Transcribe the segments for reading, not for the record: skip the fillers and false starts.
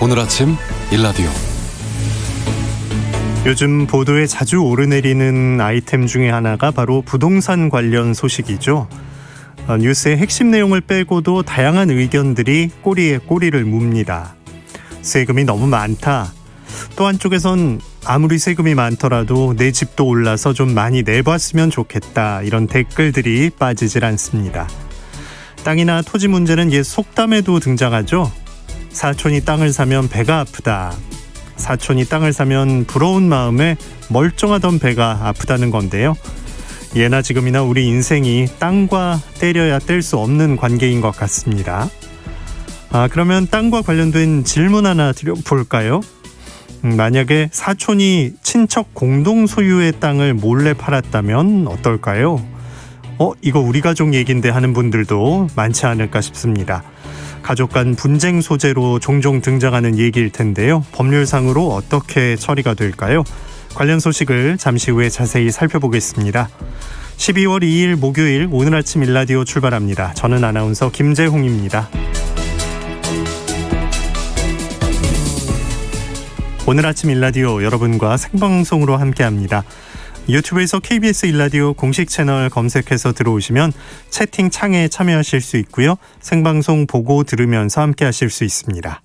오늘 아침 일라디오. 요즘 보도에 자주 오르내리는 아이템 중에 하나가 바로 부동산 관련 소식이죠. 뉴스의 핵심 내용을 빼고도 다양한 의견들이 꼬리에 꼬리를 뭅니다. 세금이 너무 많다. 또 한쪽에선 아무리 세금이 많더라도 내 집도 올라서 좀 많이 내봤으면 좋겠다. 이런 댓글들이 빠지질 않습니다. 땅이나 토지 문제는 옛 속담에도 등장하죠. 사촌이 땅을 사면 배가 아프다. 사촌이 땅을 사면 부러운 마음에 멀쩡하던 배가 아프다는 건데요. 예나 지금이나 우리 인생이 땅과 때려야 뗄 수 없는 관계인 것 같습니다. 그러면 땅과 관련된 질문 하나 드려볼까요? 만약에 사촌이 친척 공동 소유의 땅을 몰래 팔았다면 어떨까요? 이거 우리 가족 얘긴데 하는 분들도 많지 않을까 싶습니다. 가족 간 분쟁 소재로 종종 등장하는 얘기일 텐데요. 법률상으로 어떻게 처리가 될까요? 관련 소식을 잠시 후에 자세히 살펴보겠습니다. 12월 2일 목요일 오늘 아침 일라디오 출발합니다. 저는 아나운서 김재홍입니다. 오늘 아침 일라디오 여러분과 생방송으로 함께합니다. 유튜브에서 KBS 일라디오 공식 채널 검색해서 들어오시면 채팅 창에 참여하실 수 있고요. 생방송 보고 들으면서 함께하실 수 있습니다.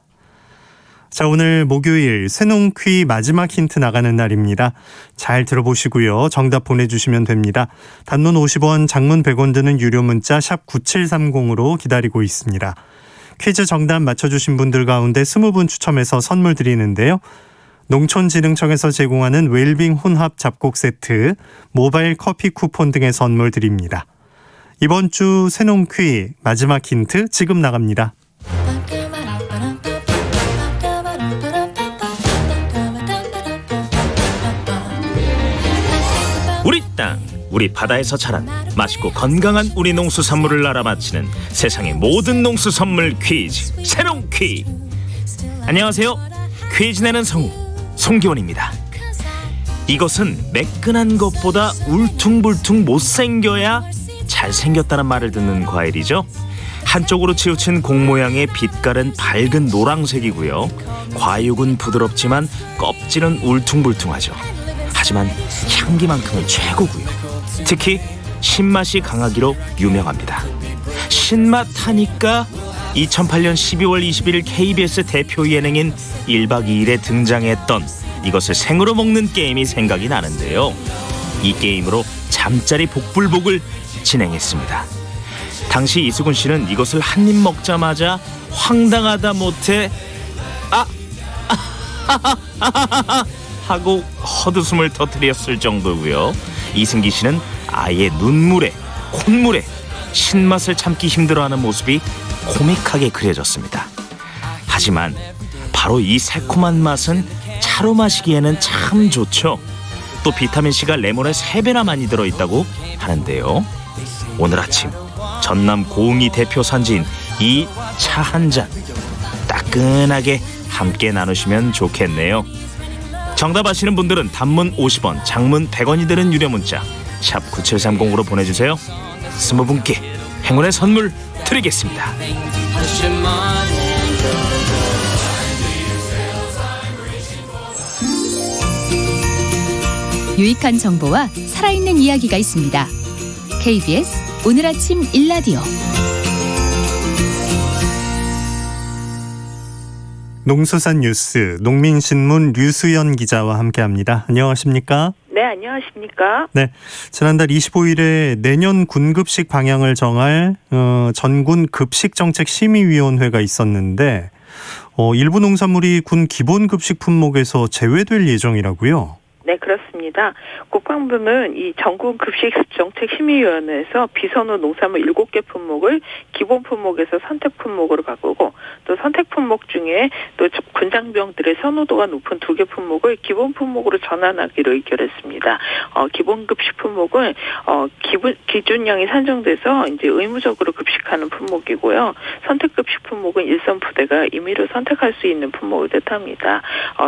자, 오늘 목요일 새농퀴 마지막 힌트 나가는 날입니다. 잘 들어보시고요. 정답 보내주시면 됩니다. 단문 50원, 장문 100원 드는 유료 문자 샵 9730으로 기다리고 있습니다. 퀴즈 정답 맞춰주신 분들 가운데 20분 추첨해서 선물 드리는데요. 농촌진흥청에서 제공하는 웰빙 혼합 잡곡 세트, 모바일 커피 쿠폰 등의 선물 드립니다. 이번 주 새농퀴 마지막 힌트 지금 나갑니다. 우리 땅, 우리 바다에서 자란 맛있고 건강한 우리 농수산물을 알아맞히는 세상의 모든 농수산물 퀴즈, 새농퀴. 안녕하세요. 퀴즈 내는 성우 송기원입니다. 이것은 매끈한 것보다 울퉁불퉁 못생겨야 잘생겼다는 말을 듣는 과일이죠. 한쪽으로 치우친 공 모양의 빛깔은 밝은 노란색이고요. 과육은 부드럽지만 껍질은 울퉁불퉁하죠. 하지만 향기만큼은 최고고요. 특히 신맛이 강하기로 유명합니다. 신맛 하니까 2008년 12월 21일 KBS 대표 예능인 1박 2일에 등장했던 이것을 생으로 먹는 게임이 생각이 나는데요. 이 게임으로 잠자리 복불복을 진행했습니다. 당시 이수근 씨는 이것을 한 입 먹자마자 황당하다 못해 하고 헛웃음을 터뜨렸을 정도고요. 이승기 씨는 아예 눈물에 콧물에 신맛을 참기 힘들어하는 모습이 코믹하게 그려졌습니다. 하지만 바로 이 새콤한 맛은 차로 마시기에는 참 좋죠. 또 비타민C가 레몬에 3배나 많이 들어있다고 하는데요. 오늘 아침 전남 고흥이 대표 산지인 이 차 한 잔 따끈하게 함께 나누시면 좋겠네요. 정답 아시는 분들은 단문 50원, 장문 100원이 드는 유료 문자 샵 9730으로 보내주세요. 20분께 행운의 선물 드리겠습니다. 유익한 정보와 살아있는 이야기가 있습니다. KBS 오늘 아침 일라디오. 농수산 뉴스 농민신문 류수연 기자와 함께합니다. 안녕하십니까? 네, 안녕하십니까? 네, 지난달 25일에 내년 군급식 방향을 정할 전군 급식정책심의위원회가 있었는데 일부 농산물이 군 기본급식 품목에서 제외될 예정이라고요? 네, 그렇습니다. 국방부는 이 전국 급식정책심의위원회에서 비선호 농산물 7개 품목을 기본 품목에서 선택 품목으로 바꾸고 또 선택 품목 중에 또 군장병들의 선호도가 높은 2개 품목을 기본 품목으로 전환하기로 의결했습니다. 기본 급식 품목은 기준량이 산정돼서 이제 의무적으로 급식하는 품목이고요. 선택 급식 품목은 일선 부대가 임의로 선택할 수 있는 품목을 뜻합니다.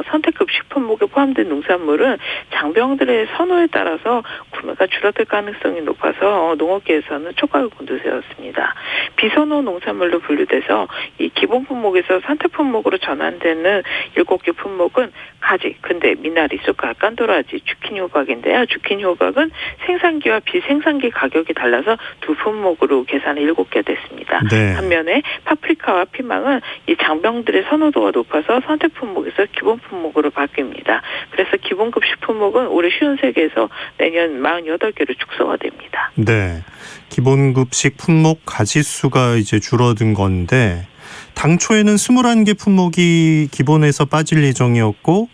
선택 급식 품목에 포함된 농산물은 장병들의 선호에 따라서 구매가 줄어들 가능성이 높아서 농업계에서는 촉각을 곤두세웠습니다. 비선호 농산물로 분류돼서 이 기본 품목에서 선택 품목으로 전환되는 7개 품목은 가지, 근대, 미나리, 쑥갓, 깐도라지, 주키니 호박인데요. 주키니 호박은 생산기와 비생산기 가격이 달라서 두 품목으로 계산해 7개 됐습니다. 네. 반면에 파프리카와 피망은 이 장병들의 선호도가 높아서 선택 품목에서 기본 품목으로 바뀝니다. 그래서 기본급식 품목은 올해 53개에서 내년 48개로 축소가 됩니다. 네. 기본급식 품목 가지수가 이제 줄어든 건데 당초에는 21개 품목이 기본에서 빠질 예정이었고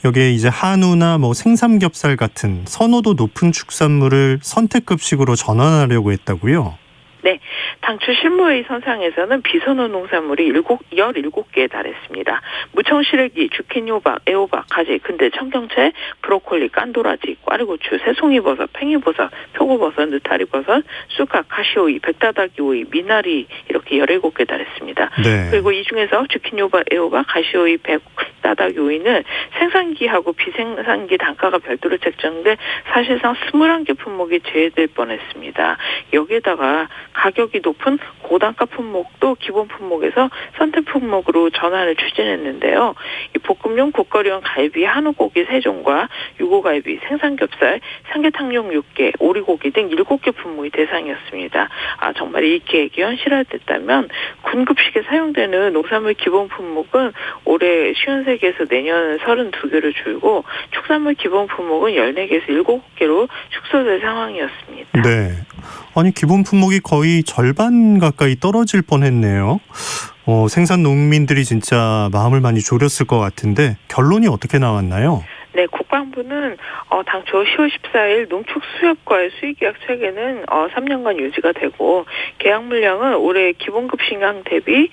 여기에 이제 한우나 뭐 생삼겹살 같은 선호도 높은 축산물을 선택급식으로 전환하려고 했다고요? 네, 당초 실무회의 선상에서는 비선호 농산물이 17개에 달했습니다. 무청시래기, 주키니 호박, 애호박, 가지, 근대, 청경채, 브로콜리, 깐도라지, 꽈리고추, 새송이버섯, 팽이버섯, 표고버섯, 느타리버섯, 쑥갓, 가시오이, 백다다기오이, 미나리 이렇게 17개 달했습니다. 네. 그리고 이 중에서 주키니 호박, 애호박, 가시오이, 백다다기오이는 생산기하고 비생산기 단가가 별도로 책정돼 사실상 21개 품목이 제외될 뻔했습니다. 여기에다가 가격이 높은 고단가 품목도 기본 품목에서 선택 품목으로 전환을 추진했는데요. 이 볶음용, 국거리용 갈비, 한우고기 3종과 유고갈비, 생삼겹살, 삼계탕용 6개, 오리고기 등 7개 품목이 대상이었습니다. 정말 이 계획이 현실화됐다면 군급식에 사용되는 농산물 기본 품목은 올해 53개에서 내년 32개로 줄고 축산물 기본 품목은 14개에서 7개로 축소될 상황이었습니다. 네. 아니 기본 품목이 거의 절반 가까이 떨어질 뻔했네요. 생산 농민들이 진짜 마음을 많이 졸였을 것 같은데 결론이 어떻게 나왔나요? 네, 국방부는 당초 10월 14일 농축수협과의 수의계약 체계는 3년간 유지가 되고 계약 물량은 올해 기본급식량 대비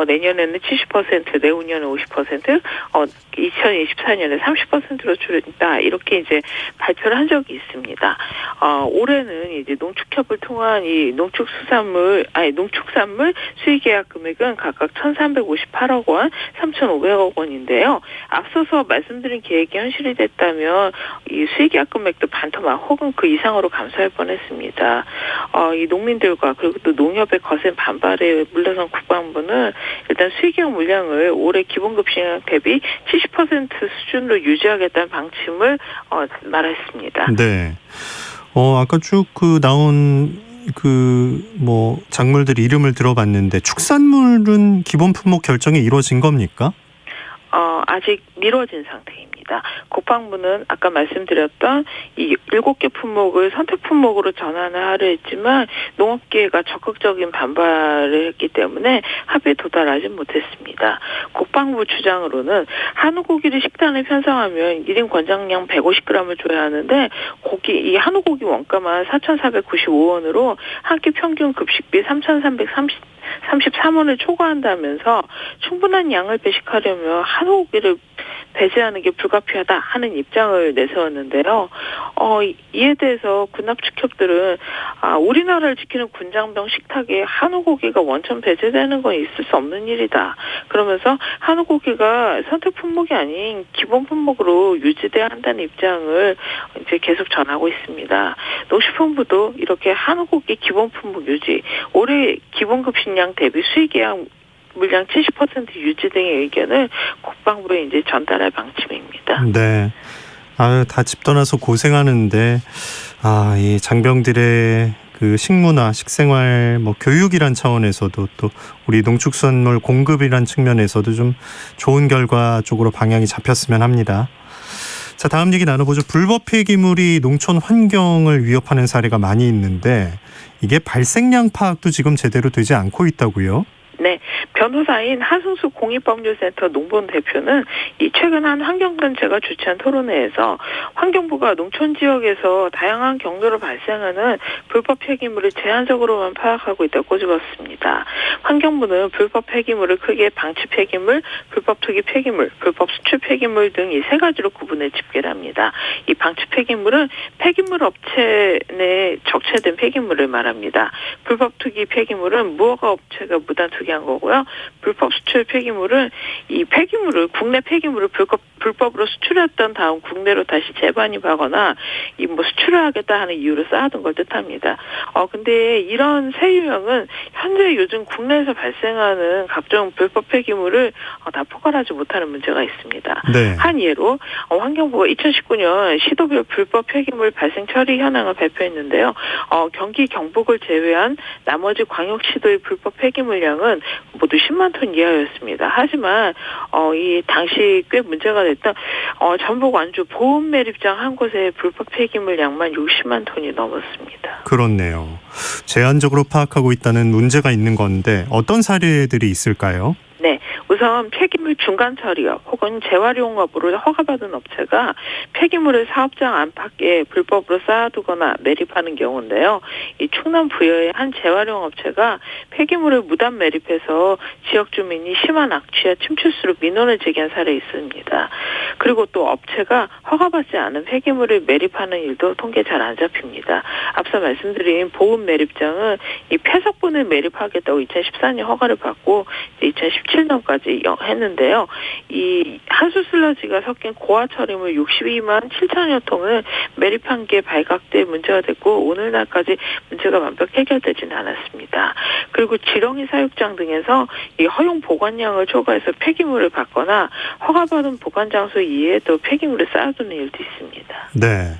내년에는 70%, 내후년에 50%, 2024년에 30%로 줄인다 이렇게 이제 발표를 한 적이 있습니다. 올해는 이제 농축협을 통한 이 농축산물 수의계약 금액은 각각 1,358억 원, 3,500억 원인데요. 앞서서 말씀드린 계획이 현실이 됐다면 이 수의계약 금액도 반토막 혹은 그 이상으로 감소할 뻔했습니다. 이 농민들과 그리고 또 농협의 거센 반발에 물러선 국방부는 일단 수의계약 물량을 올해 기본급식량 대비 70% 수준으로 유지하겠다는 방침을 말했습니다. 네. 아까 쭉 나온 작물들 이름을 들어봤는데 축산물은 기본 품목 결정이 이루어진 겁니까? 아직 미뤄진 상태입니다. 국방부는 아까 말씀드렸던 이 7개 품목을 선택 품목으로 전환을 하려 했지만 농업계가 적극적인 반발을 했기 때문에 합의에 도달하지 못했습니다. 국방부 주장으로는 한우고기를 식단에 편성하면 1인 권장량 150g을 줘야 하는데 이 한우고기 원가만 4,495원으로 한 끼 평균 급식비 3,333원을 초과한다면서 충분한 양을 배식하려면 한우고기를 배제하는 게 불가피하다 하는 입장을 내세웠는데요. 이에 대해서 군납축협들은 우리나라를 지키는 군장병 식탁에 한우고기가 원천 배제되는 건 있을 수 없는 일이다. 그러면서 한우고기가 선택 품목이 아닌 기본 품목으로 유지돼야 한다는 입장을 이제 계속 전하고 있습니다. 농식품부도 이렇게 한우고기 기본 품목 유지, 올해 기본급식량 대비 수의계약 물량 70% 유지 등의 의견을 국방부에 이제 전달할 방침입니다. 네. 다 집 떠나서 고생하는데 이 장병들의 그 식문화, 식생활, 교육이란 차원에서도 또 우리 농축산물 공급이란 측면에서도 좀 좋은 결과 쪽으로 방향이 잡혔으면 합니다. 자, 다음 얘기 나눠보죠. 불법 폐기물이 농촌 환경을 위협하는 사례가 많이 있는데 이게 발생량 파악도 지금 제대로 되지 않고 있다고요? 네, 변호사인 하승수 공익법률센터 농본 대표는 최근 한 환경단체가 주최한 토론회에서 환경부가 농촌 지역에서 다양한 경로로 발생하는 불법 폐기물을 제한적으로만 파악하고 있다고 꼬집었습니다. 환경부는 불법 폐기물을 크게 방치 폐기물, 불법 투기 폐기물, 불법 수출 폐기물 등 이 세 가지로 구분해 집계를 합니다. 이 방치 폐기물은 폐기물 업체 내에 적체된 폐기물을 말합니다. 불법 투기 폐기물은 무허가 업체가 무단 투기한 거고요. 것이고요. 불법 수출 폐기물은 이 폐기물을 국내 폐기물을 불법으로 수출했던 다음 국내로 다시 재반입하거나 이 뭐 수출을 하겠다 하는 이유로 쌓아둔 걸 뜻합니다. 근데 이런 새 유형은 현재 요즘 국내에서 발생하는 각종 불법 폐기물을 다 포괄하지 못하는 문제가 있습니다. 네. 한 예로 환경부가 2019년 시도별 불법 폐기물 발생 처리 현황을 발표했는데요. 경기 경북을 제외한 나머지 광역시도의 불법 폐기물량은 모두 10만 톤 이하였습니다. 하지만 이 당시 꽤 문제가 됐던 전북 완주 보은 매립장 한 곳의 불법 폐기물 양만 60만 톤이 넘었습니다. 그렇네요. 제한적으로 파악하고 있다는 문제가 있는 건데 어떤 사례들이 있을까요? 네, 우선 폐기물 중간 처리업 혹은 재활용업으로 허가받은 업체가 폐기물을 사업장 안팎에 불법으로 쌓아두거나 매립하는 경우인데요. 이 충남 부여의 한 재활용 업체가 폐기물을 무단 매립해서 지역 주민이 심한 악취와 침출수로 민원을 제기한 사례 있습니다. 그리고 또 업체가 허가받지 않은 폐기물을 매립하는 일도 통계 잘 안 잡힙니다. 앞서 말씀드린 보은 매립장은 이 폐석분을 매립하겠다고 2014년 허가를 받고 2017년까지 했는데요. 이 한수 슬러지가 섞인 고화 처리물 62만 7천여 통을 매립한 게 발각돼 문제가 됐고 오늘날까지 문제가 완벽 해결되지는 않았습니다. 그리고 지렁이 사육장 등에서 이 허용 보관량을 초과해서 폐기물을 받거나 허가받은 보관 장소 이외에 또 폐기물을 쌓아두는 일도 있습니다. 네.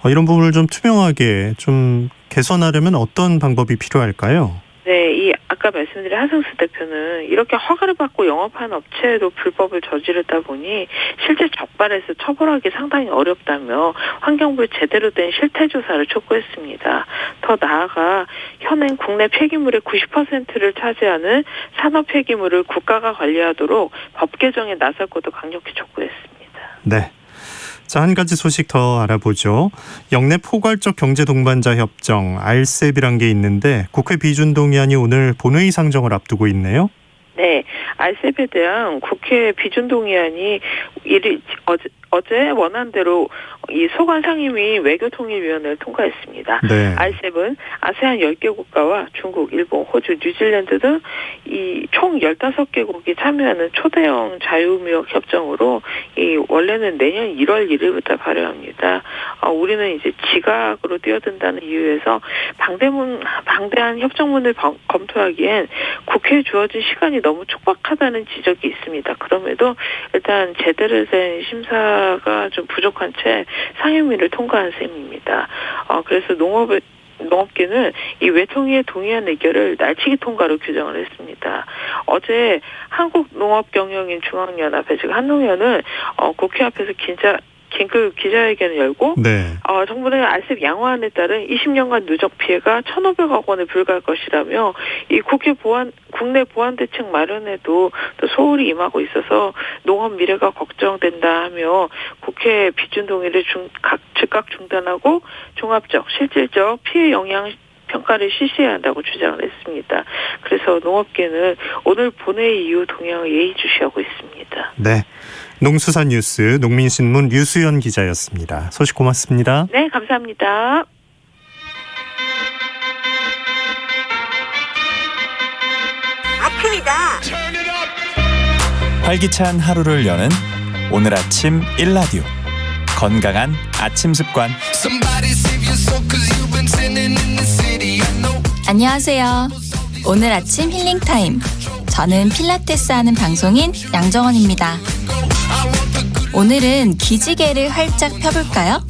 이런 부분을 좀 투명하게 좀 개선하려면 어떤 방법이 필요할까요? 네, 이 아까 말씀드린 한승수 대표는 이렇게 허가를 받고 영업하는 업체에도 불법을 저지르다 보니 실제 적발해서 처벌하기 상당히 어렵다며 환경부에 제대로 된 실태조사를 촉구했습니다. 더 나아가 현행 국내 폐기물의 90%를 차지하는 산업 폐기물을 국가가 관리하도록 법 개정에 나설 것도 강력히 촉구했습니다. 네. 자, 한 가지 소식 더 알아보죠. 영내 포괄적 경제동반자 협정 RCEP이란 게 있는데 국회 비준동의안이 오늘 본회의 상정을 앞두고 있네요. 네, RCEP에 대한 국회 비준동의안이 어제 원안대로 이 소관 상임위 외교통일위원회를 통과했습니다. 네. RCEP은 아세안 10개 국가와 중국, 일본, 호주, 뉴질랜드 등 이 총 15개국이 참여하는 초대형 자유무역 협정으로 이 원래는 내년 1월 1일부터 발효합니다. 우리는 이제 지각으로 뛰어든다는 이유에서 방대한 협정문을 검토하기엔 국회에 주어진 시간이 너무 촉박하다는 지적이 있습니다. 그럼에도 일단 제대로 된 심사가 좀 부족한 채 상임위를 통과한 셈입니다. 그래서 농업계는 이 외통위에 동의한 의결을 날치기 통과로 규정을 했습니다. 어제 한국농업경영인 중앙연합회 즉 한농연은 국회 앞에서 긴급 기자회견을 열고 네. 정부는 RCEP 양호안에 따른 20년간 누적 피해가 1,500억 원에 불과할 것이라며 이 국내 보완 대책 마련에도 또 소홀히 임하고 있어서 농업 미래가 걱정된다 하며 국회 비준 동의를 즉각 중단하고 종합적 실질적 피해 영향 평가를 실시해야 한다고 주장을 했습니다. 그래서 농업계는 오늘 본회의 이후 동향을 예의주시하고 있습니다. 네. 농수산뉴스 농민신문 류수연 기자였습니다. 소식 고맙습니다. 네, 감사합니다. 아침이다. 활기찬 하루를 여는 오늘 아침 1라디오 건강한 아침 습관. 안녕하세요. 오늘 아침 힐링타임. 저는 필라테스 하는 방송인 양정원입니다. 오늘은 기지개를 활짝 펴볼까요?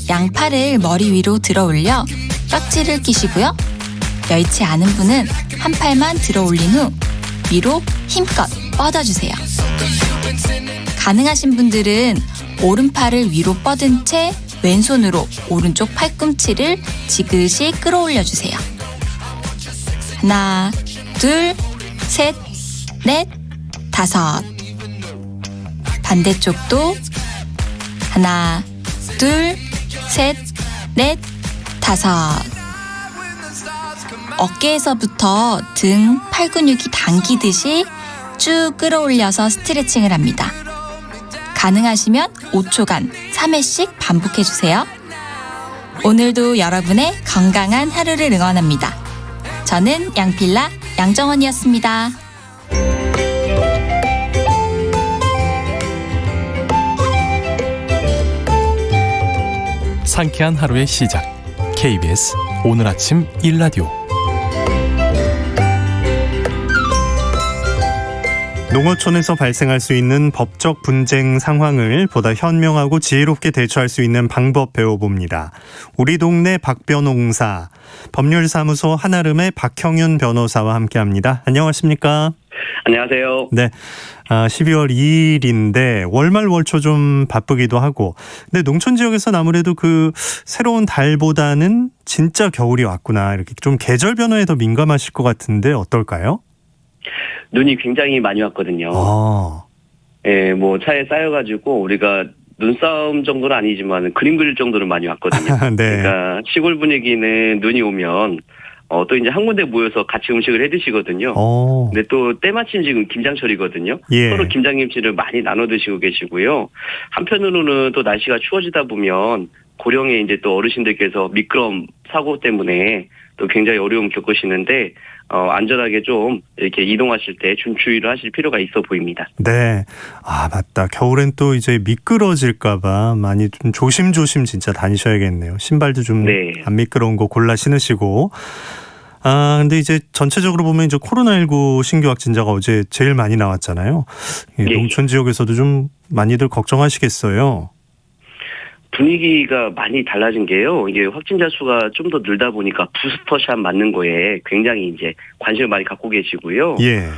양팔을 머리 위로 들어 올려 깍지를 끼시고요. 여의치 않은 분은 한 팔만 들어 올린 후 위로 힘껏 뻗어주세요. 가능하신 분들은 오른팔을 위로 뻗은 채 왼손으로 오른쪽 팔꿈치를 지그시 끌어올려주세요. 하나, 둘, 셋, 넷, 다섯. 반대쪽도 하나, 둘, 셋, 넷, 다섯. 어깨에서부터 등, 팔 근육이 당기듯이 쭉 끌어올려서 스트레칭을 합니다. 가능하시면 5초간 3회씩 반복해주세요. 오늘도 여러분의 건강한 하루를 응원합니다. 저는 양필라 양정원이었습니다. 상쾌한 하루의 시작. KBS 오늘 아침 1라디오. 농어촌에서 발생할 수 있는 법적 분쟁 상황을 보다 현명하고 지혜롭게 대처할 수 있는 방법 배워봅니다. 우리 동네 박변홍사, 법률사무소 한아름의 박형윤 변호사와 함께합니다. 안녕하십니까? 안녕하세요. 네, 12월 2일인데 월말 월초 좀 바쁘기도 하고, 근데 농촌 지역에서는 아무래도 그 새로운 달보다는 진짜 겨울이 왔구나, 이렇게 좀 계절 변화에 더 민감하실 것 같은데 어떨까요? 눈이 굉장히 많이 왔거든요. 예, 뭐 차에 쌓여가지고 우리가 눈싸움 정도는 아니지만 그림 그릴 정도는 많이 왔거든요. 네. 그러니까 시골 분위기는 눈이 오면 또 이제 한 군데 모여서 같이 음식을 해 드시거든요. 근데 또 때마침 지금 김장철이거든요. 예. 서로 김장김치를 많이 나눠 드시고 계시고요. 한편으로는 또 날씨가 추워지다 보면 고령의 이제 또 어르신들께서 미끄럼 사고 때문에 또 굉장히 어려움 겪으시는데 안전하게 좀 이렇게 이동하실 때 좀 주의를 하실 필요가 있어 보입니다. 네. 아, 맞다. 겨울엔 또 이제 미끄러질까봐 많이 좀 조심조심 진짜 다니셔야겠네요. 신발도 좀 안 미끄러운 거 골라 신으시고. 근데 이제 전체적으로 보면 이제 코로나19 신규 확진자가 어제 제일 많이 나왔잖아요. 농촌 지역에서도 좀 많이들 걱정하시겠어요. 분위기가 많이 달라진 게요. 이게 확진자 수가 좀 더 늘다 보니까 부스터샷 맞는 거에 굉장히 이제 관심을 많이 갖고 계시고요. 예.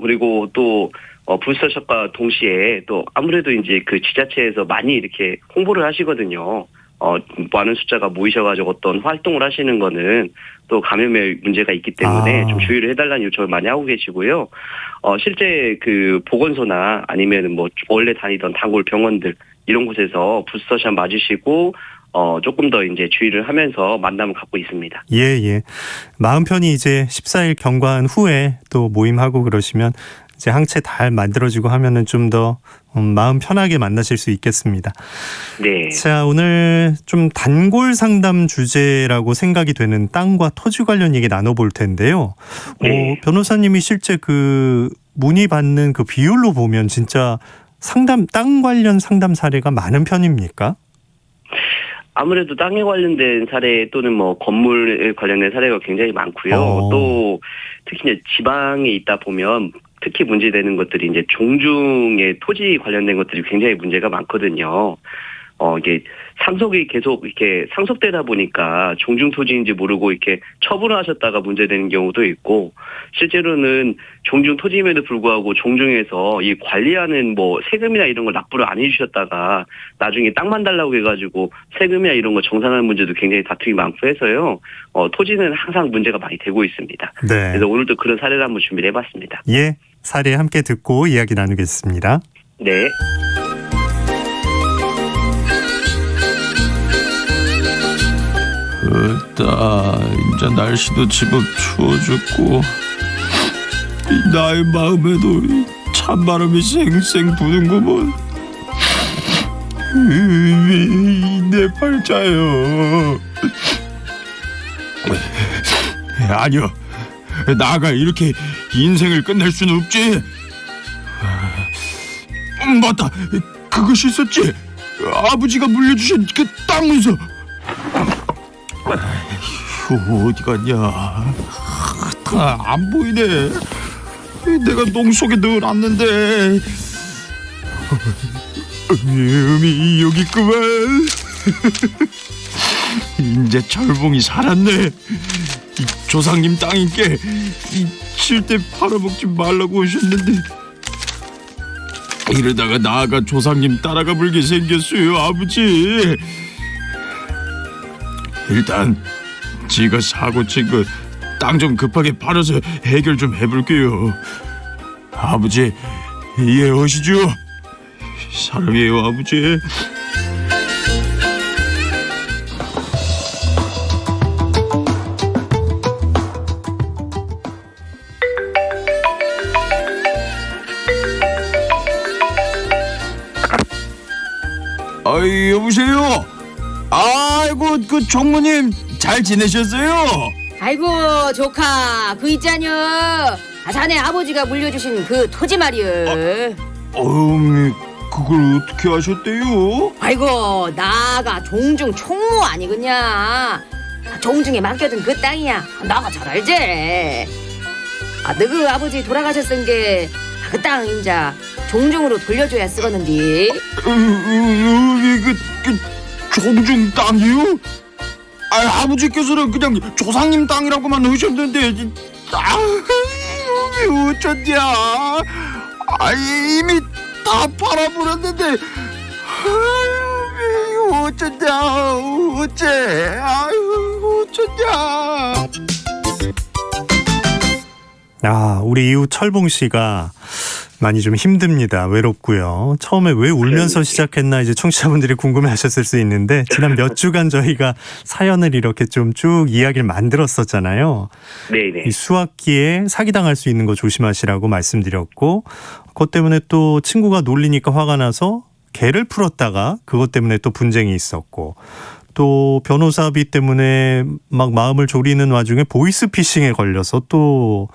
그리고 또 부스터샷과 동시에 또 아무래도 이제 그 지자체에서 많이 이렇게 홍보를 하시거든요. 많은 숫자가 모이셔가지고 어떤 활동을 하시는 거는 또 감염의 문제가 있기 때문에 좀 주의를 해달라는 요청을 많이 하고 계시고요. 실제 그 보건소나 아니면 뭐 원래 다니던 단골 병원들 이런 곳에서 부스터샷 맞으시고 조금 더 이제 주의를 하면서 만남을 갖고 있습니다. 예. 마음 편히 이제 14일 경과한 후에 또 모임하고 그러시면 이제 항체 잘 만들어지고 하면은 좀 더 마음 편하게 만나실 수 있겠습니다. 네. 자, 오늘 좀 단골 상담 주제라고 생각이 되는 땅과 토지 관련 얘기 나눠볼 텐데요. 네. 변호사님이 실제 그 문의받는 그 비율로 보면 진짜 땅 관련 상담 사례가 많은 편입니까? 아무래도 땅에 관련된 사례 또는 뭐 건물에 관련된 사례가 굉장히 많고요. 또 특히 이제 지방에 있다 보면 특히 문제되는 것들이 이제 종중의 토지 관련된 것들이 굉장히 문제가 많거든요. 이게 상속이 계속 이렇게 상속되다 보니까 종중 토지인지 모르고 이렇게 처분을 하셨다가 문제되는 경우도 있고, 실제로는 종중 토지임에도 불구하고 종중에서 이 관리하는 뭐 세금이나 이런 걸 납부를 안 해주셨다가 나중에 땅만 달라고 해가지고 세금이나 이런 거 정산하는 문제도 굉장히 다툼이 많고 해서요. 토지는 항상 문제가 많이 되고 있습니다. 네. 그래서 오늘도 그런 사례를 한번 준비를 해봤습니다. 예, 사례 함께 듣고 이야기 나누겠습니다. 네. 이제 날씨도 제법 추워 죽고 나의 마음에도 찬바람이 쌩쌩 부는구먼. 내 팔자요. 아니요, 나가 이렇게 인생을 끝낼 수는 없지. 맞다, 그것이 있었지. 아버지가 물려주신 그 땅 문서. 어디 갔냐? 안 보이네. 내가 농 속에 넣어놨는데. 여기 있구만. 이제 철봉이 살았네. 이 조상님 땅인께 칠때 팔아먹지 말라고 하셨는데 이러다가 나아가 조상님 따라가 불게 생겼어요, 아버지. 일단 지가 사고 친 거 땅 좀 급하게 팔아서 해결 좀 해볼게요. 아버지 이해하시죠? 사랑해요, 아버지. 여보세요. 아이고, 그 종무님 잘 지내셨어요? 아이고 조카 그 있자녀. 자네 아버지가 물려주신 그 토지 말이여. 어머니 그걸 어떻게 하셨대요? 아이고 나가 종중 총무 아니겠냐. 종중에 맡겨둔 그 땅이야. 나가 잘 알지. 너그 아버지 돌아가셨은 게 그 땅 인자 종중으로 돌려줘야 쓰겠는디. 그 종중 땅이요? 아버지께서는 그냥 조상님 땅이라고만 하셨는데 어쩐냐. 이미 다 팔아버렸는데 어쩐냐. 어쩐냐. 우리 이웃 철봉 씨가 많이 좀 힘듭니다. 외롭고요. 처음에 왜 울면서 시작했나 이제 청취자분들이 궁금해하셨을 수 있는데 지난 몇 주간 저희가 사연을 이렇게 좀 쭉 이야기를 만들었었잖아요. 네네. 이 수학기에 사기당할 수 있는 거 조심하시라고 말씀드렸고, 그것 때문에 또 친구가 놀리니까 화가 나서 개를 풀었다가 그것 때문에 또 분쟁이 있었고, 또 변호사비 때문에 막 마음을 졸이는 와중에 보이스피싱에 걸려서 또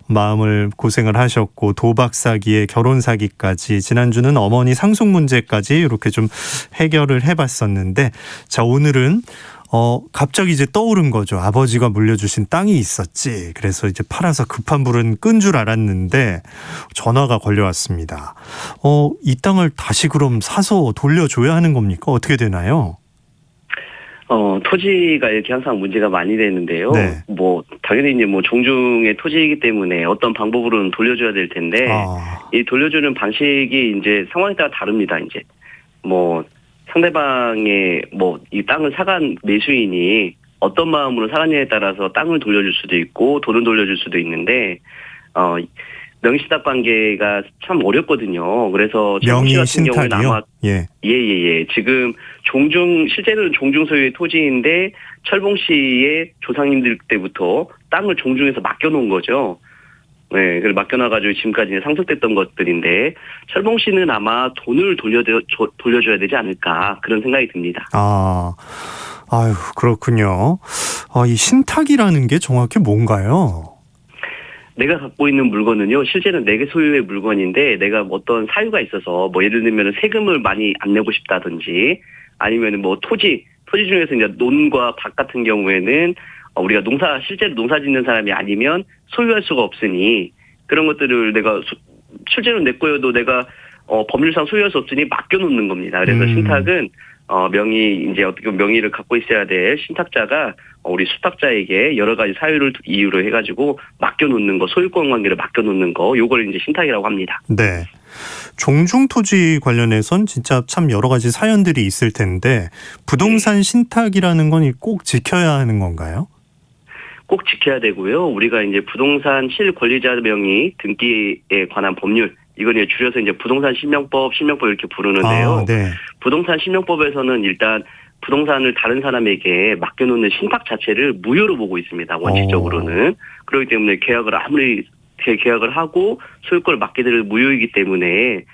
마음을 고생을 하셨고, 도박 사기에 결혼 사기까지, 지난주는 어머니 상속 문제까지 이렇게 좀 해결을 해봤었는데, 자 오늘은 갑자기 이제 떠오른 거죠. 아버지가 물려주신 땅이 있었지. 그래서 이제 팔아서 급한 불은 끈 줄 알았는데 전화가 걸려왔습니다. 이 땅을 다시 그럼 사서 돌려줘야 하는 겁니까? 어떻게 되나요? 토지가 이렇게 항상 문제가 많이 되는데요. 네. 당연히 이제 종중의 토지이기 때문에 어떤 방법으로는 돌려줘야 될 텐데, 이 돌려주는 방식이 이제 상황에 따라 다릅니다. 이제, 상대방의 이 땅을 사간 매수인이 어떤 마음으로 사갔냐에 따라서 땅을 돌려줄 수도 있고, 돈을 돌려줄 수도 있는데, 명의신탁 관계가 참 어렵거든요. 그래서 철봉 씨 같은 경우는 아마 지금 실제로는 종중 소유의 토지인데 철봉 씨의 조상님들 때부터 땅을 종중에서 맡겨놓은 거죠. 네, 그걸 맡겨놔가지고 지금까지 상속됐던 것들인데 철봉 씨는 아마 돈을 돌려줘야 되지 않을까 그런 생각이 듭니다. 아유 그렇군요. 이 신탁이라는 게 정확히 뭔가요? 내가 갖고 있는 물건은요, 실제는 내게 소유의 물건인데, 내가 어떤 사유가 있어서, 예를 들면 세금을 많이 안 내고 싶다든지, 아니면 토지 중에서 이제 논과 밭 같은 경우에는, 우리가 실제로 농사 짓는 사람이 아니면 소유할 수가 없으니, 그런 것들을 내가, 실제로 내 거여도 내가, 법률상 소유할 수 없으니 맡겨놓는 겁니다. 그래서 신탁은, 어떻게 보면 명의를 갖고 있어야 될 신탁자가 우리 수탁자에게 여러 가지 사유를 이유로 해가지고 맡겨놓는 거, 소유권 관계를 맡겨놓는 거, 요걸 이제 신탁이라고 합니다. 네. 종중 토지 관련해선 진짜 참 여러 가지 사연들이 있을 텐데 부동산 신탁이라는 건 꼭 지켜야 하는 건가요? 꼭 지켜야 되고요. 우리가 이제 부동산 실권리자 명의 등기에 관한 법률, 이건 줄여서 이제 부동산 실명법 이렇게 부르는데요. 네. 부동산 실명법에서는 일단 부동산을 다른 사람에게 맡겨놓는 신탁 자체를 무효로 보고 있습니다. 원칙적으로는. 그렇기 때문에 아무리 계약을 하고 소유권을 맡게 될 무효이기 때문에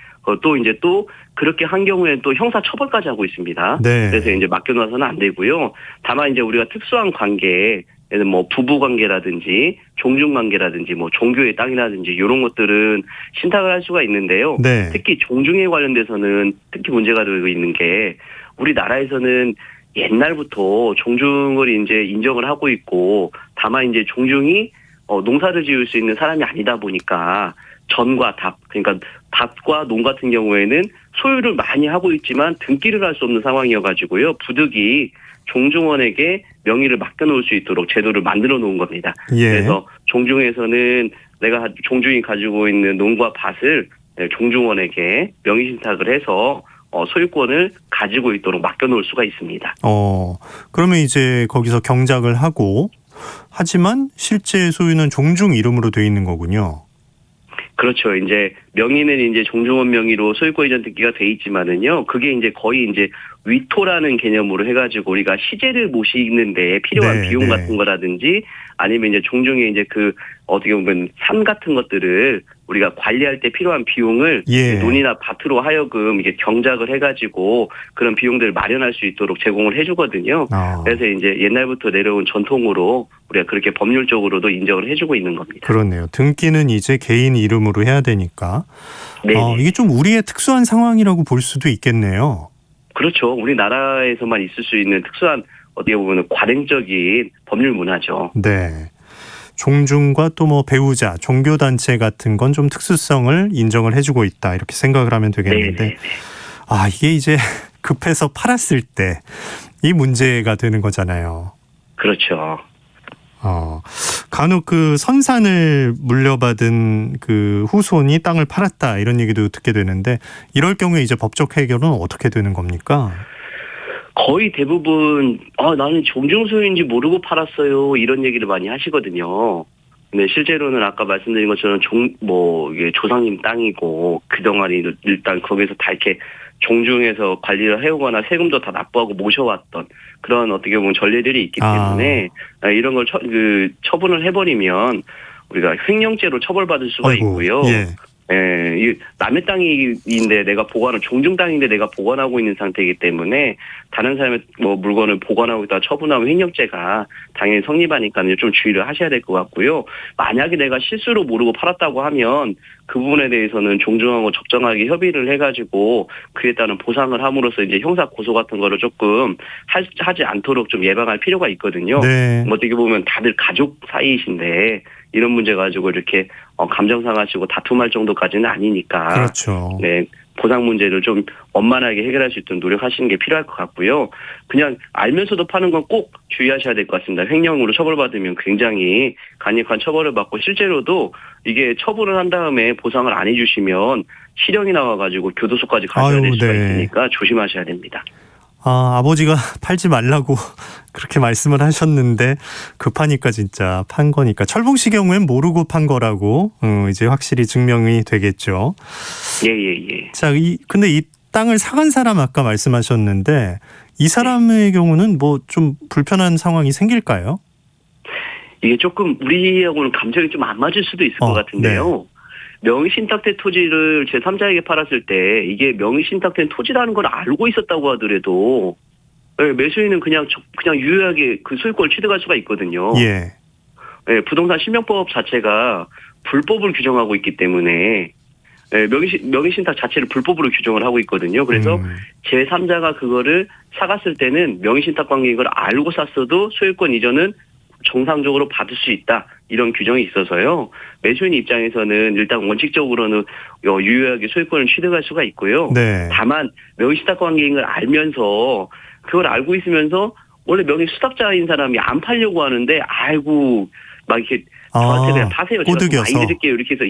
또 그렇게 한 경우에는 또 형사 처벌까지 하고 있습니다. 네. 그래서 이제 맡겨놔서는 안 되고요. 다만 이제 우리가 특수한 관계, 예를 부부 관계라든지 종중 관계라든지 종교의 땅이라든지 이런 것들은 신탁을 할 수가 있는데요. 네. 특히 종중에 관련돼서는 특히 문제가 되고 있는 게 우리나라에서는 옛날부터 종중을 이제 인정을 하고 있고, 다만 이제 종중이 농사를 지을 수 있는 사람이 아니다 보니까 전과 답, 그러니까 밭과 농 같은 경우에는 소유를 많이 하고 있지만 등기를 할 수 없는 상황이어가지고요. 부득이 종중원에게 명의를 맡겨놓을 수 있도록 제도를 만들어 놓은 겁니다. 예. 그래서 종중에서는 종중이 가지고 있는 농과 밭을 종중원에게 명의신탁을 해서 소유권을 가지고 있도록 맡겨놓을 수가 있습니다. 그러면 이제 거기서 경작을 하고, 하지만 실제 소유는 종중 이름으로 돼 있는 거군요. 그렇죠. 이제 명의는 이제 종중원 명의로 소유권 이전 등기가 돼 있지만은요, 그게 이제 거의 이제 위토라는 개념으로 해가지고 우리가 시제를 모시는데 필요한 비용 같은 거라든지, 아니면 이제 종중에 이제 어떻게 보면 산 같은 것들을 우리가 관리할 때 필요한 비용을 예. 논이나 밭으로 하여금 이게 경작을 해가지고 그런 비용들을 마련할 수 있도록 제공을 해주거든요. 그래서 이제 옛날부터 내려온 전통으로 우리가 그렇게 법률적으로도 인정을 해주고 있는 겁니다. 그렇네요. 등기는 이제 개인 이름으로 해야 되니까. 이게 좀 우리의 특수한 상황이라고 볼 수도 있겠네요. 그렇죠. 우리나라에서만 있을 수 있는 특수한 어떻게 보면 관행적인 법률 문화죠. 네. 종중과 또 뭐 배우자, 종교단체 같은 건 좀 특수성을 인정을 해주고 있다. 이렇게 생각을 하면 되겠는데. 네네. 이게 이제 급해서 팔았을 때 이 문제가 되는 거잖아요. 그렇죠. 간혹 그 선산을 물려받은 그 후손이 땅을 팔았다 이런 얘기도 듣게 되는데 이럴 경우에 이제 법적 해결은 어떻게 되는 겁니까? 거의 대부분 나는 종중소유인지 모르고 팔았어요 이런 얘기를 많이 하시거든요. 근데 실제로는 아까 말씀드린 것처럼 이게 조상님 땅이고 그동안 일단 거기서 다 이렇게 종중해서 관리를 해오거나 세금도 다 납부하고 모셔왔던 그런 어떻게 보면 전례들이 있기 때문에 이런 걸 처분을 해버리면 우리가 횡령죄로 처벌받을 수가 있고요. 예. 이 남의 땅인데 내가 종중 땅인데 내가 보관하고 있는 상태이기 때문에 다른 사람의 물건을 보관하고 있다가 처분하면 횡령죄가 당연히 성립하니까 좀 주의를 하셔야 될 것 같고요. 만약에 내가 실수로 모르고 팔았다고 하면 그 부분에 대해서는 종중하고 적정하게 협의를 해가지고 그에 따른 보상을 함으로써 이제 형사 고소 같은 거를 조금 하지 않도록 좀 예방할 필요가 있거든요. 네. 어떻게 보면 다들 가족 사이이신데 이런 문제 가지고 이렇게 감정 상하시고 다툼할 정도까지는 아니니까. 그렇죠. 네. 보상 문제를 좀 원만하게 해결할 수 있도록 노력하시는 게 필요할 것 같고요. 그냥 알면서도 파는 건 꼭 주의하셔야 될 것 같습니다. 횡령으로 처벌받으면 굉장히 간이한 처벌을 받고 실제로도 이게 처분을 한 다음에 보상을 안 해주시면 실형이 나와가지고 교도소까지 가셔야 될 수가 있으니까 조심하셔야 됩니다. 아버지가 팔지 말라고 그렇게 말씀을 하셨는데 급하니까 진짜 판 거니까 철봉 씨 경우엔 모르고 판 거라고 이제 확실히 증명이 되겠죠. 예. 자, 근데 이 땅을 사간 사람 아까 말씀하셨는데 이 사람의 경우는 뭐 좀 불편한 상황이 생길까요? 이게 조금 우리하고는 감정이 좀 안 맞을 수도 있을 것 같은데요. 네. 명의신탁된 토지를 제3자에게 팔았을 때 이게 명의신탁된 토지라는 걸 알고 있었다고 하더라도 매수인은 그냥 유효하게 그 소유권을 취득할 수가 있거든요. 예. 네, 부동산 실명법 자체가 불법을 규정하고 있기 때문에 명의신탁 자체를 불법으로 규정을 하고 있거든요. 그래서 제3자가 그거를 사갔을 때는 명의신탁 관계인 걸 알고 샀어도 소유권 이전은 정상적으로 받을 수 있다. 이런 규정이 있어서요. 매수인 입장에서는 일단 원칙적으로는 유효하게 소유권을 취득할 수가 있고요. 네. 다만 명의신탁 관계인 걸 알면서 그걸 알고 있으면서 원래 명의수탁자인 사람이 안 팔려고 하는데 막 이렇게 저한테 그냥 파세요. 제가 많이 드릴게요. 이렇게 해서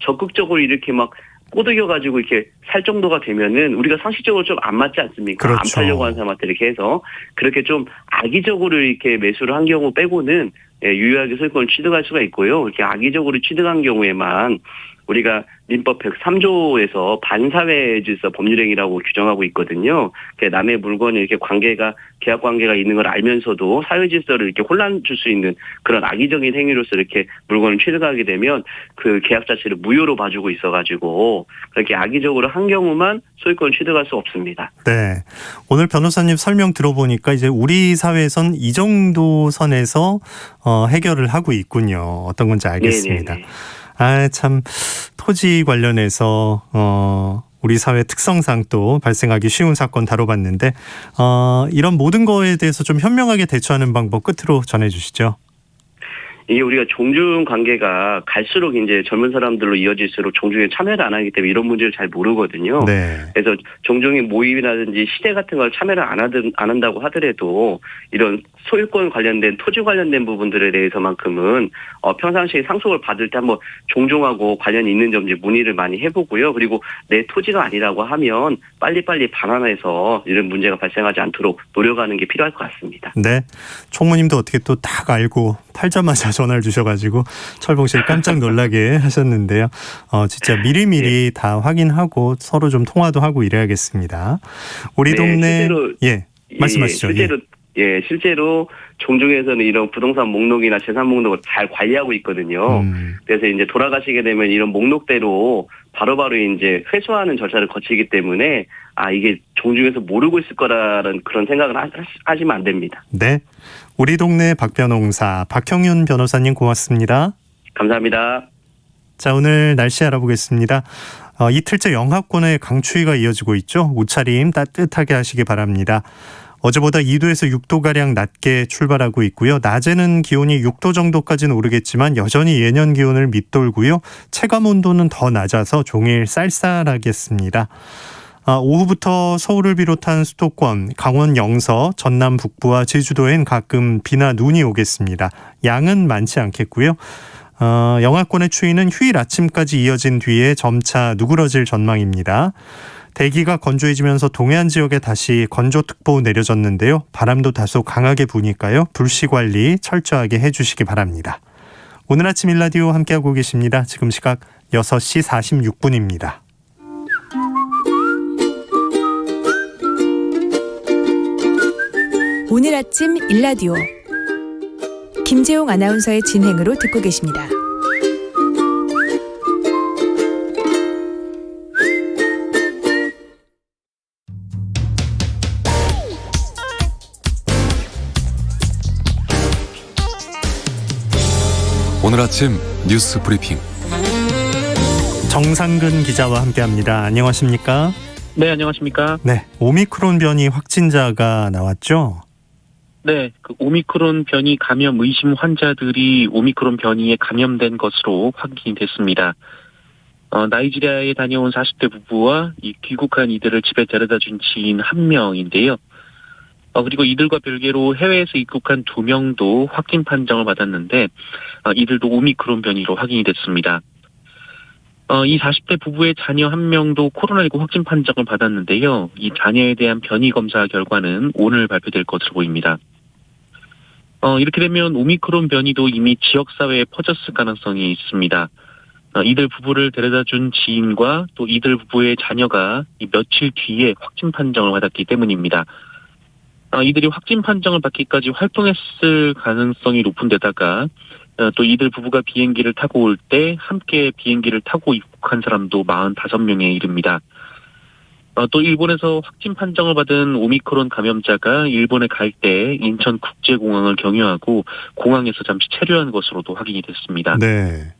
적극적으로 이렇게 막 꼬드겨가지고 이렇게 살 정도가 되면은 우리가 상식적으로 좀 안 맞지 않습니까? 그렇죠. 안 팔려고 하는 사람한테 이렇게 해서 그렇게 좀 악의적으로 이렇게 매수를 한 경우 빼고는 유효하게 소유권을 취득할 수가 있고요. 이렇게 악의적으로 취득한 경우에만 우리가 민법 103조에서 반사회 질서 법률행위라고 규정하고 있거든요. 남의 물건에 이렇게 계약 관계가 있는 걸 알면서도 사회 질서를 이렇게 혼란 줄 수 있는 그런 악의적인 행위로서 이렇게 물건을 취득하게 되면 그 계약 자체를 무효로 봐주고 있어가지고 그렇게 악의적으로 한 경우만 소유권을 취득할 수 없습니다. 네. 오늘 변호사님 설명 들어보니까 이제 우리 사회에선 이 정도 선에서 해결을 하고 있군요. 어떤 건지 알겠습니다. 네네네. 참 토지 관련해서 우리 사회 특성상 또 발생하기 쉬운 사건 다뤄봤는데 이런 모든 거에 대해서 좀 현명하게 대처하는 방법 끝으로 전해주시죠. 이게 우리가 종중 관계가 갈수록 이제 젊은 사람들로 이어질수록 종중에 참여를 안 하기 때문에 이런 문제를 잘 모르거든요. 네. 그래서 종중의 모임이라든지 시대 같은 걸 참여를 안 한다고 하더라도 이런 소유권 관련된 토지 관련된 부분들에 대해서만큼은 평상시에 상속을 받을 때 한번 종중하고 관련이 있는 점인지 문의를 많이 해보고요. 그리고 내 토지가 아니라고 하면 빨리빨리 반환해서 이런 문제가 발생하지 않도록 노력하는 게 필요할 것 같습니다. 네. 총무님도 어떻게 또 딱 알고 팔자마자 전화를 주셔가지고 철봉 씨를 깜짝 놀라게 하셨는데요. 진짜 미리미리 다 확인하고 서로 좀 통화도 하고 이래야겠습니다. 우리 동네 실제로, 말씀하시죠. 실제로 예, 실제로 종중에서는 이런 부동산 목록이나 재산 목록을 잘 관리하고 있거든요. 그래서 이제 돌아가시게 되면 이런 목록대로 바로바로 이제 회수하는 절차를 거치기 때문에 이게 종중에서 모르고 있을 거라는 그런 생각을 하시면 안 됩니다. 네. 우리 동네 박변홍사 박형윤 변호사님 고맙습니다. 감사합니다. 자, 오늘 날씨 알아보겠습니다. 이틀째 영하권의 강추위가 이어지고 있죠. 옷차림 따뜻하게 하시기 바랍니다. 어제보다 2도에서 6도가량 낮게 출발하고 있고요. 낮에는 기온이 6도 정도까지는 오르겠지만 여전히 예년 기온을 밑돌고요. 체감온도는 더 낮아서 종일 쌀쌀하겠습니다. 오후부터 서울을 비롯한 수도권, 강원 영서, 전남 북부와 제주도엔 가끔 비나 눈이 오겠습니다. 양은 많지 않겠고요. 영하권의 추위는 휴일 아침까지 이어진 뒤에 점차 누그러질 전망입니다. 대기가 건조해지면서 동해안 지역에 다시 건조특보 내려졌는데요. 바람도 다소 강하게 부니까요. 불씨 관리 철저하게 해주시기 바랍니다. 오늘 아침 일라디오 함께하고 계십니다. 지금 시각 6시 46분입니다. 오늘 아침 일라디오 김재용 아나운서의 진행으로 듣고 계십니다. 오늘 아침 뉴스 브리핑 정상근 기자와 함께합니다. 안녕하십니까? 네, 안녕하십니까? 네, 오미크론 변이 확진자가 나왔죠? 네, 그 오미크론 변이 감염 의심 환자들이 오미크론 변이에 감염된 것으로 확인이 됐습니다. 나이지리아에 다녀온 40대 부부와 이 귀국한 이들을 집에 데려다준 지인 1명인데요. 그리고 이들과 별개로 해외에서 입국한 2명도 확진 판정을 받았는데 이들도 오미크론 변이로 확인이 됐습니다. 이 40대 부부의 자녀 1명도 코로나19 확진 판정을 받았는데요. 이 자녀에 대한 변이 검사 결과는 오늘 발표될 것으로 보입니다. 이렇게 되면 오미크론 변이도 이미 지역사회에 퍼졌을 가능성이 있습니다. 이들 부부를 데려다준 지인과 또 이들 부부의 자녀가 며칠 뒤에 확진 판정을 받았기 때문입니다. 이들이 확진 판정을 받기까지 활동했을 가능성이 높은 데다가 또 이들 부부가 비행기를 타고 올 때 함께 비행기를 타고 입국한 사람도 45명에 이릅니다. 또 일본에서 확진 판정을 받은 오미크론 감염자가 일본에 갈 때 인천국제공항을 경유하고 공항에서 잠시 체류한 것으로도 확인이 됐습니다. 네.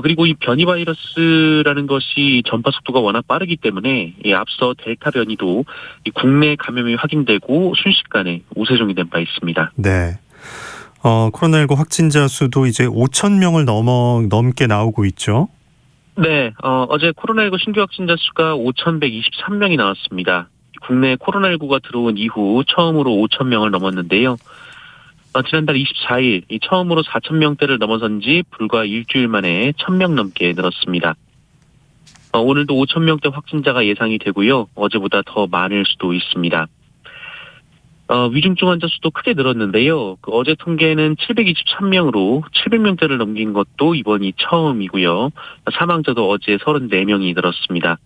그리고 이 변이 바이러스라는 것이 전파 속도가 워낙 빠르기 때문에 앞서 델타 변이도 국내 감염이 확인되고 순식간에 우세종이 된 바 있습니다. 네. 코로나19 확진자 수도 이제 5,000명을 넘게 나오고 있죠. 네, 어제 코로나19 신규 확진자 수가 5,123명이 나왔습니다. 국내 코로나19가 들어온 이후 처음으로 5,000명을 넘었는데요. 지난달 24일 처음으로 4,000명대를 넘어선 지 불과 일주일 만에 1,000명 넘게 늘었습니다. 오늘도 5,000명대 확진자가 예상이 되고요. 어제보다 더 많을 수도 있습니다. 위중증 환자 수도 크게 늘었는데요. 어제 통계는 723명으로 700명대를 넘긴 것도 이번이 처음이고요. 사망자도 어제 34명이 늘었습니다.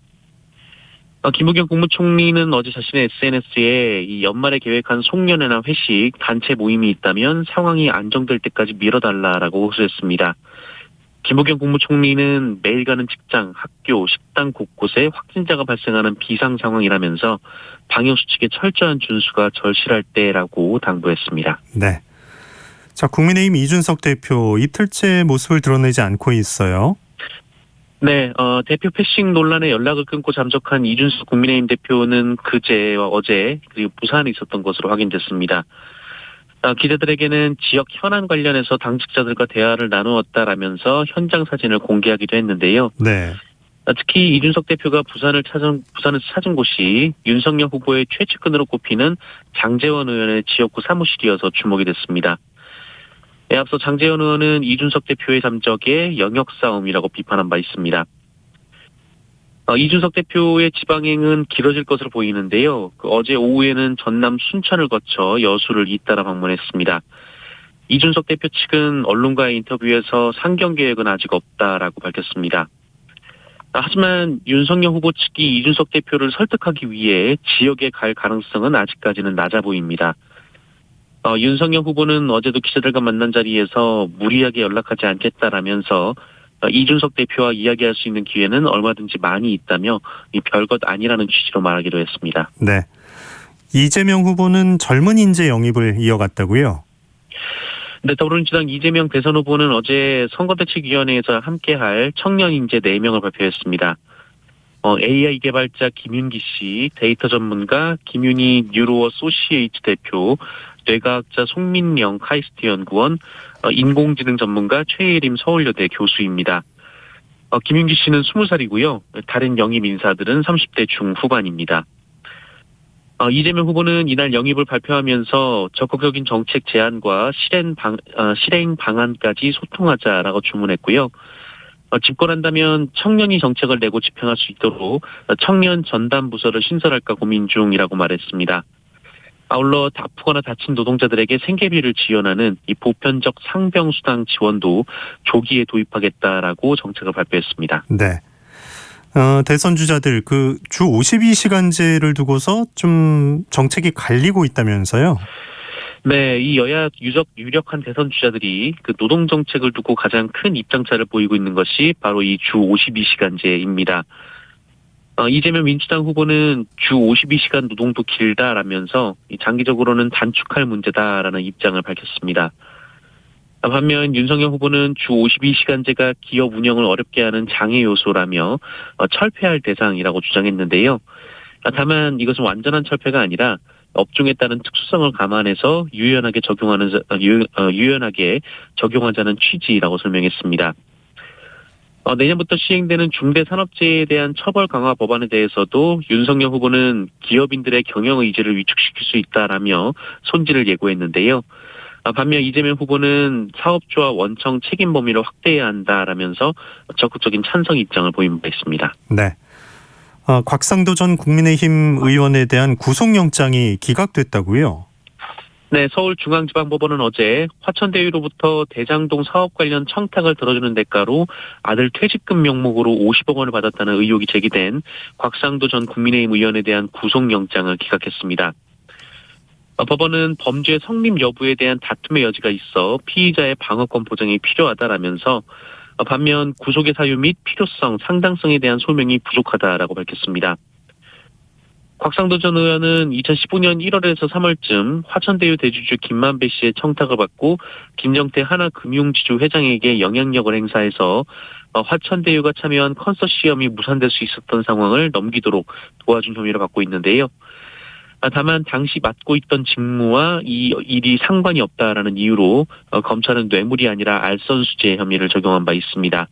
김부겸 국무총리는 어제 자신의 SNS에 이 연말에 계획한 송년회나 회식, 단체 모임이 있다면 상황이 안정될 때까지 미뤄달라라고 호소했습니다. 김부겸 국무총리는 매일 가는 직장, 학교, 식당 곳곳에 확진자가 발생하는 비상 상황이라면서 방역수칙의 철저한 준수가 절실할 때라고 당부했습니다. 네. 자, 국민의힘 이준석 대표 이틀째 모습을 드러내지 않고 있어요. 네, 대표 패싱 논란에 연락을 끊고 잠적한 이준석 국민의힘 대표는 그제와 어제 그리고 부산에 있었던 것으로 확인됐습니다. 기자들에게는 지역 현안 관련해서 당직자들과 대화를 나누었다라면서 현장 사진을 공개하기도 했는데요. 네. 특히 이준석 대표가 부산을 찾은 곳이 윤석열 후보의 최측근으로 꼽히는 장제원 의원의 지역구 사무실이어서 주목이 됐습니다. 앞서 장제원 의원은 이준석 대표의 잠적에 영역 싸움이라고 비판한 바 있습니다. 이준석 대표의 지방행은 길어질 것으로 보이는데요. 어제 오후에는 전남 순천을 거쳐 여수를 잇따라 방문했습니다. 이준석 대표 측은 언론과의 인터뷰에서 상경 계획은 아직 없다라고 밝혔습니다. 하지만 윤석열 후보 측이 이준석 대표를 설득하기 위해 지역에 갈 가능성은 아직까지는 낮아 보입니다. 윤석열 후보는 어제도 기자들과 만난 자리에서 무리하게 연락하지 않겠다라면서 이준석 대표와 이야기할 수 있는 기회는 얼마든지 많이 있다며 이 별것 아니라는 취지로 말하기도 했습니다. 네. 이재명 후보는 젊은 인재 영입을 이어갔다고요? 네, 더불어민주당 이재명 대선 후보는 어제 선거대책위원회에서 함께할 청년 인재 4명을 발표했습니다. AI 개발자 김윤기 씨, 데이터 전문가 김윤희 뉴로어소시에이트 대표, 뇌과학자 송민영 카이스트 연구원, 인공지능 전문가 최예림 서울여대 교수입니다. 김윤기 씨는 20살이고요. 다른 영입 인사들은 30대 중후반입니다. 이재명 후보는 이날 영입을 발표하면서 적극적인 정책 제안과 실행 방안까지 소통하자라고 주문했고요. 집권한다면 청년이 정책을 내고 집행할 수 있도록 청년 전담 부서를 신설할까 고민 중이라고 말했습니다. 아울러 아프거나 다친 노동자들에게 생계비를 지원하는 이 보편적 상병수당 지원도 조기에 도입하겠다라고 정책을 발표했습니다. 네. 대선 주자들 그 주 52시간제를 두고서 좀 정책이 갈리고 있다면서요? 네, 이 여야 유력한 대선 주자들이 그 노동 정책을 두고 가장 큰 입장차를 보이고 있는 것이 바로 이 주 52시간제입니다. 이재명 민주당 후보는 주 52시간 노동도 길다라면서 장기적으로는 단축할 문제다라는 입장을 밝혔습니다. 반면 윤석열 후보는 주 52시간제가 기업 운영을 어렵게 하는 장애 요소라며 철폐할 대상이라고 주장했는데요. 다만 이것은 완전한 철폐가 아니라 업종에 따른 특수성을 감안해서 유연하게 적용하자는 취지라고 설명했습니다. 내년부터 시행되는 중대산업재해에 대한 처벌 강화 법안에 대해서도 윤석열 후보는 기업인들의 경영 의지를 위축시킬 수 있다라며 손질을 예고했는데요. 반면 이재명 후보는 사업주와 원청 책임 범위를 확대해야 한다라면서 적극적인 찬성 입장을 보인 바 있습니다. 네. 곽상도 전 국민의힘 의원에 대한 구속영장이 기각됐다고요? 네, 서울중앙지방법원은 어제 화천대유로부터 대장동 사업 관련 청탁을 들어주는 대가로 아들 퇴직금 명목으로 50억 원을 받았다는 의혹이 제기된 곽상도 전 국민의힘 의원에 대한 구속영장을 기각했습니다. 법원은 범죄 성립 여부에 대한 다툼의 여지가 있어 피의자의 방어권 보장이 필요하다라면서 반면 구속의 사유 및 필요성, 상당성에 대한 소명이 부족하다라고 밝혔습니다. 곽상도 전 의원은 2015년 1월에서 3월쯤 화천대유 대주주 김만배 씨의 청탁을 받고 김정태 하나금융지주 회장에게 영향력을 행사해서 화천대유가 참여한 컨소시엄이 무산될 수 있었던 상황을 넘기도록 도와준 혐의를 받고 있는데요. 다만 당시 맡고 있던 직무와 이 일이 상관이 없다라는 이유로 검찰은 뇌물이 아니라 알선수재 혐의를 적용한 바 있습니다.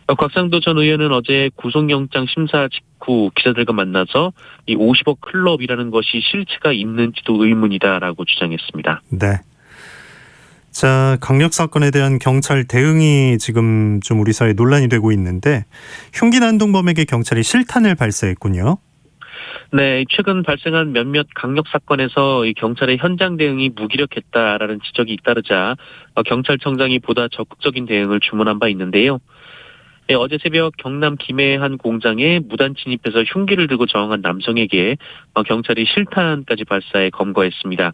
곽상도 전 의원은 어제 구속영장 심사 직후 기자들과 만나서 이 50억 클럽이라는 것이 실체가 있는지도 의문이다라고 주장했습니다. 네. 자, 강력 사건에 대한 경찰 대응이 지금 좀 우리 사회에 논란이 되고 있는데 흉기 난동범에게 경찰이 실탄을 발사했군요. 네, 최근 발생한 몇몇 강력 사건에서 이 경찰의 현장 대응이 무기력했다라는 지적이 잇따르자 경찰청장이 보다 적극적인 대응을 주문한 바 있는데요. 네, 어제 새벽 경남 김해의 한 공장에 무단 침입해서 흉기를 들고 저항한 남성에게 경찰이 실탄까지 발사해 검거했습니다.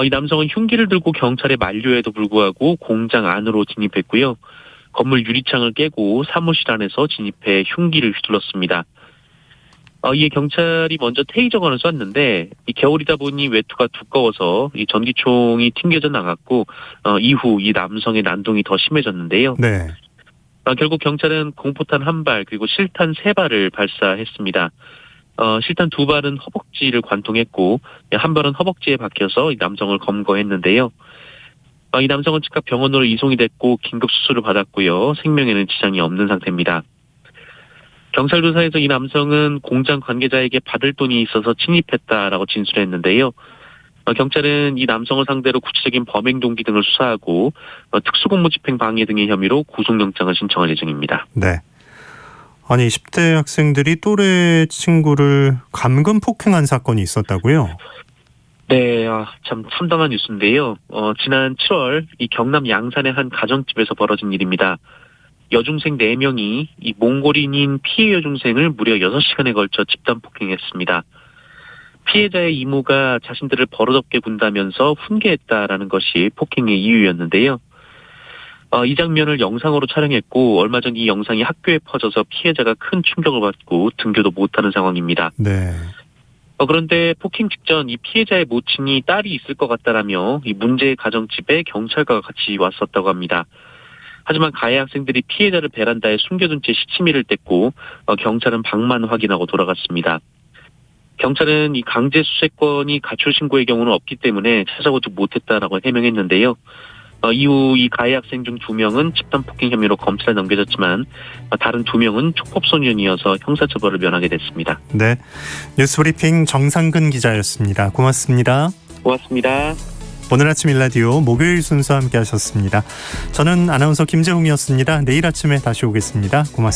이 남성은 흉기를 들고 경찰에 만류에도 불구하고 공장 안으로 진입했고요. 건물 유리창을 깨고 사무실 안에서 진입해 흉기를 휘둘렀습니다. 이에 경찰이 먼저 테이저건을 쐈는데 이 겨울이다 보니 외투가 두꺼워서 이 전기총이 튕겨져 나갔고 이후 이 남성의 난동이 더 심해졌는데요. 네. 결국 경찰은 공포탄 1발 그리고 실탄 3발을 발사했습니다. 실탄 2발은 허벅지를 관통했고 1발은 허벅지에 박혀서 이 남성을 검거했는데요. 이 남성은 즉각 병원으로 이송이 됐고 긴급 수술을 받았고요. 생명에는 지장이 없는 상태입니다. 경찰 조사에서 이 남성은 공장 관계자에게 받을 돈이 있어서 침입했다라고 진술했는데요. 경찰은 이 남성을 상대로 구체적인 범행 동기 등을 수사하고 특수공무 집행 방해 등의 혐의로 구속영장을 신청할 예정입니다. 네. 아니 10대 학생들이 또래 친구를 감금 폭행한 사건이 있었다고요? 네, 참 참담한 뉴스인데요. 지난 7월 이 경남 양산의 한 가정집에서 벌어진 일입니다. 여중생 4명이 이 몽골인인 피해 여중생을 무려 6시간에 걸쳐 집단 폭행했습니다. 피해자의 이모가 자신들을 버릇없게 군다면서 훈계했다라는 것이 폭행의 이유였는데요. 이 장면을 영상으로 촬영했고 얼마 전 이 영상이 학교에 퍼져서 피해자가 큰 충격을 받고 등교도 못하는 상황입니다. 네. 그런데 폭행 직전 이 피해자의 모친이 딸이 있을 것 같다라며 이 문제의 가정집에 경찰과 같이 왔었다고 합니다. 하지만 가해 학생들이 피해자를 베란다에 숨겨둔 채 시치미를 뗐고 경찰은 방만 확인하고 돌아갔습니다. 경찰은 이 강제 수색권이 가출 신고의 경우는 없기 때문에 찾아오지 못했다라고 해명했는데요. 이후 이 가해 학생 중 2명은 집단 폭행 혐의로 검찰에 넘겨졌지만 다른 2명은 촉법소년이어서 형사처벌을 면하게 됐습니다. 네, 뉴스브리핑 정상근 기자였습니다. 고맙습니다. 고맙습니다. 오늘 아침 일라디오 목요일 순서 함께 하셨습니다. 저는 아나운서 김재홍이었습니다. 내일 아침에 다시 오겠습니다. 고맙습니다.